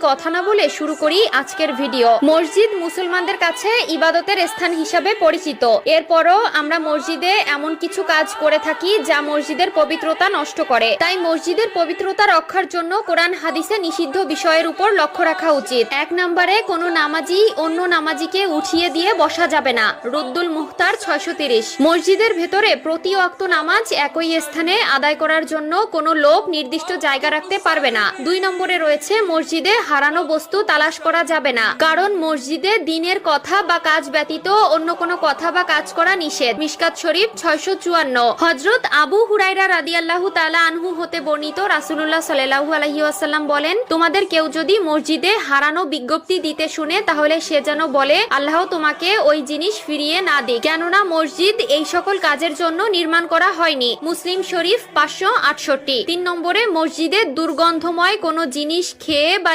কথা না বলে শুরু করি আজকের ভিডিও। মসজিদ মুসলমানদের কাছে ইবাদতের স্থান হিসাবে পরিচিত। এরপরও আমরা মসজিদে এমন কিছু কাজ করে থাকি যা মসজিদের পবিত্রতা নষ্ট করে। তাই মসজিদের পবিত্রতা রক্ষার জন্য কোরআন হাদিসে নিষিদ্ধ বিষয়ের উপর লক্ষ্য রাখা উচিত। 1 নম্বরে কোনো নামাজি অন্য নামাজিকে উঠিয়ে দিয়ে বসা যাবে না। রুদ্দুল মুহতার 630। মসজিদের ভেতরে প্রতি ওয়াক্ত নামাজ একই স্থানে আদায় করার জন্য কোনো লোক নির্দিষ্ট জায়গা রাখতে পারবে না। 2 নম্বরে রয়েছে মসজিদে হারানো বস্তু তালাশ করা যাবে না, কারণ মসজিদে দ্বীনের কথা বা কাজ ব্যতীত অন্য কোনো কথা বা কাজ করা নিষেধ। মিশকাত শরীফ 654। হযরত আবু হুরায়রা রাদিয়াল্লাহু তাআলা আনহু হতে বর্ণিত, রাসূলুল্লাহ সাল্লাল্লাহু আলাইহি ওয়াসাল্লাম বলেন, তোমাদের কেউ যদি মসজিদে হারানো বিজ্ঞপ্তি দিতে শুনে তাহলে সে যেন বলে, আল্লাহ তোমাকে ওই জিনিস ফিরিয়ে না দিক, কেননা মসজিদ এই সকল কাজের জন্য নির্মাণ করা হয়নি। মুসলিম শরীফ 568। 3 নম্বরে মসজিদে দুর্গন্ধময় কোনো জিনিস খেয়ে বা